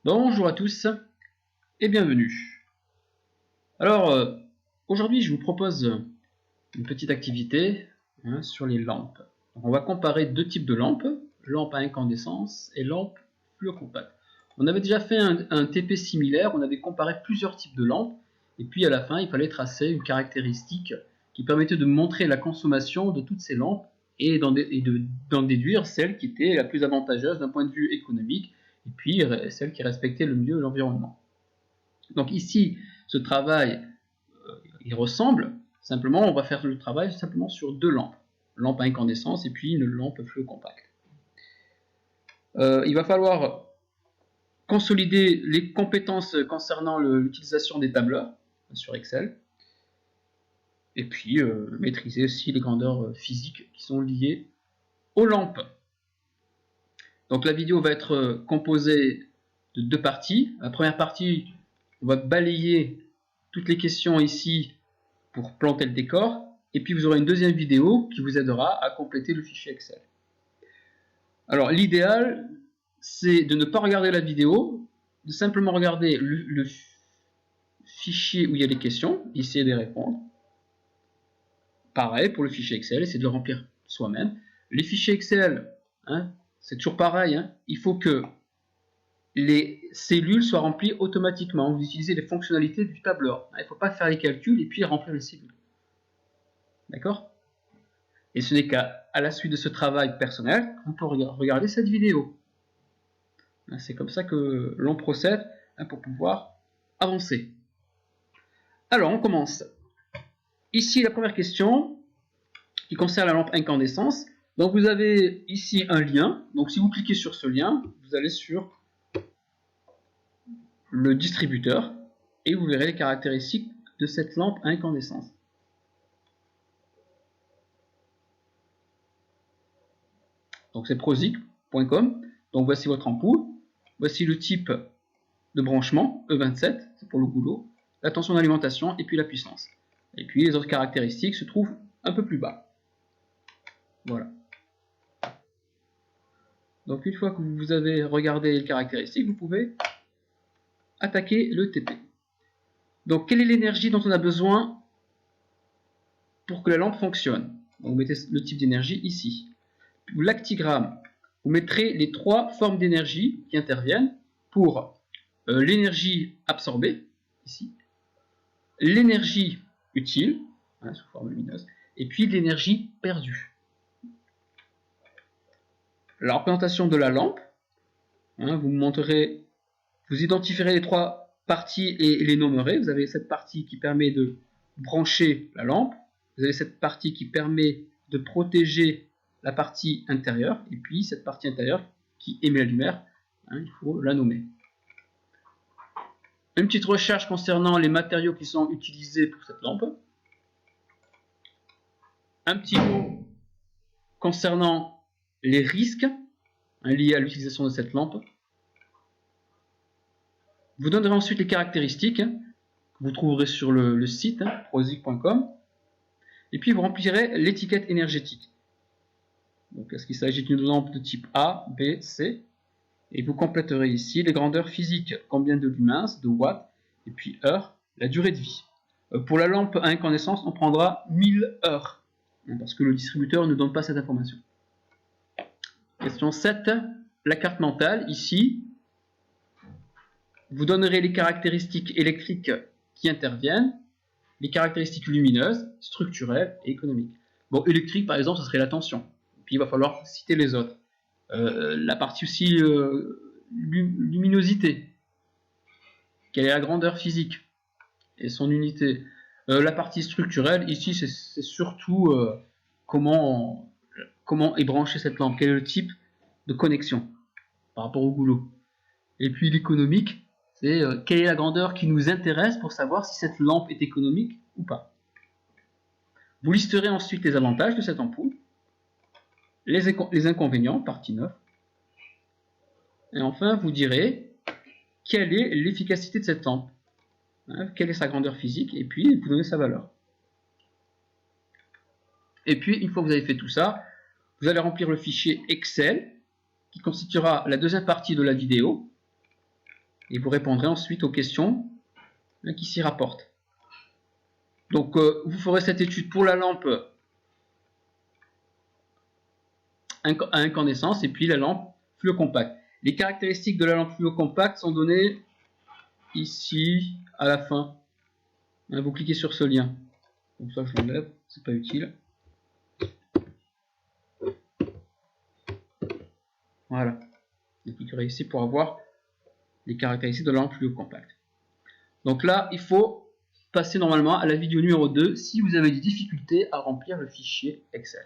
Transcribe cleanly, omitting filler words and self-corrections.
Bonjour à tous et bienvenue. Alors, aujourd'hui, je vous propose une petite activité sur les lampes. Donc, on va comparer deux types de lampes, lampe à incandescence et lampe fluocompacte. On avait déjà fait un TP similaire, on avait comparé plusieurs types de lampes, et puis à la fin, il fallait tracer une caractéristique qui permettait de montrer la consommation de toutes ces lampes et d'en déduire celle qui était la plus avantageuse d'un point de vue économique, et puis celle qui respectait le mieux l'environnement. Donc ici, ce travail, il ressemble, simplement on va faire le travail simplement sur deux lampes, lampe à incandescence et puis une lampe fluocompacte. Il va falloir consolider les compétences concernant l'utilisation des tableurs sur Excel, et puis maîtriser aussi les grandeurs physiques qui sont liées aux lampes. Donc la vidéo va être composée de deux parties. La première partie, on va balayer toutes les questions ici pour planter le décor, et puis vous aurez une deuxième vidéo qui vous aidera à compléter le fichier Excel. Alors l'idéal, c'est de ne pas regarder la vidéo, de simplement regarder le fichier où il y a les questions, essayer de répondre. Pareil pour le fichier Excel, essayer de le remplir soi-même. Les fichiers Excel, c'est toujours pareil, il faut que les cellules soient remplies automatiquement. Vous utilisez les fonctionnalités du tableur. Il ne faut pas faire les calculs et puis remplir les cellules. D'accord? Et ce n'est qu'à la suite de ce travail personnel que vous pourrez regarder cette vidéo. C'est comme ça que l'on procède pour pouvoir avancer. Alors, on commence. Ici, la première question qui concerne la lampe incandescence. Donc, vous avez ici un lien. Donc, si vous cliquez sur ce lien, vous allez sur le distributeur et vous verrez les caractéristiques de cette lampe à incandescence. Donc, c'est prosic.com. Donc, voici votre ampoule. Voici le type de branchement, E27, c'est pour le goulot, la tension d'alimentation et puis la puissance. Et puis les autres caractéristiques se trouvent un peu plus bas. Voilà. Donc une fois que vous avez regardé les caractéristiques, vous pouvez attaquer le TP. Donc quelle est l'énergie dont on a besoin pour que la lampe fonctionne? Donc, vous mettez le type d'énergie ici. L'actigramme, vous mettrez les trois formes d'énergie qui interviennent pour l'énergie absorbée, ici, l'énergie utile, sous forme lumineuse, et puis l'énergie perdue. La représentation de la lampe, vous montrerez, vous identifierez les trois parties et les nommerez. Vous avez cette partie qui permet de brancher la lampe, vous avez cette partie qui permet de protéger la partie intérieure, et puis cette partie intérieure qui émet la lumière, il faut la nommer. Une petite recherche concernant les matériaux qui sont utilisés pour cette lampe. Un petit mot concernant les risques liés à l'utilisation de cette lampe. Vous donnerez ensuite les caractéristiques que vous trouverez sur le site prosic.com, et puis vous remplirez l'étiquette énergétique. Donc, est-ce qu'il s'agit d'une lampe de type A, B, C? Et vous compléterez ici les grandeurs physiques, combien de lumens, de watts, et puis heures, la durée de vie. Pour la lampe à incandescence, on prendra 1000 heures, parce que le distributeur ne donne pas cette information. Question 7, la carte mentale, ici, vous donnerez les caractéristiques électriques qui interviennent, les caractéristiques lumineuses, structurelles et économiques. Bon, électrique, par exemple, ce serait la tension. Puis il va falloir citer les autres. La partie aussi luminosité. Quelle est la grandeur physique et son unité. La partie structurelle, ici, c'est surtout comment est branchée cette lampe, quel est le type de connexion par rapport au goulot. Et puis l'économique, c'est quelle est la grandeur qui nous intéresse pour savoir si cette lampe est économique ou pas. Vous listerez ensuite les avantages de cette ampoule, les inconvénients, partie 9. Et enfin, vous direz quelle est l'efficacité de cette lampe, quelle est sa grandeur physique, et puis vous donnez sa valeur. Et puis, une fois que vous avez fait tout ça, vous allez remplir le fichier Excel, qui constituera la deuxième partie de la vidéo. et vous répondrez ensuite aux questions qui s'y rapportent. Donc vous ferez cette étude pour la lampe à incandescence et puis la lampe fluocompacte. Les caractéristiques de la lampe fluocompacte sont données ici à la fin. Vous cliquez sur ce lien. Comme ça je l'enlève, c'est pas utile. Voilà. Vous cliquerez ici pour avoir les caractéristiques de la lampe fluocompacte. Donc là, il faut passer normalement à la vidéo numéro 2 si vous avez des difficultés à remplir le fichier Excel.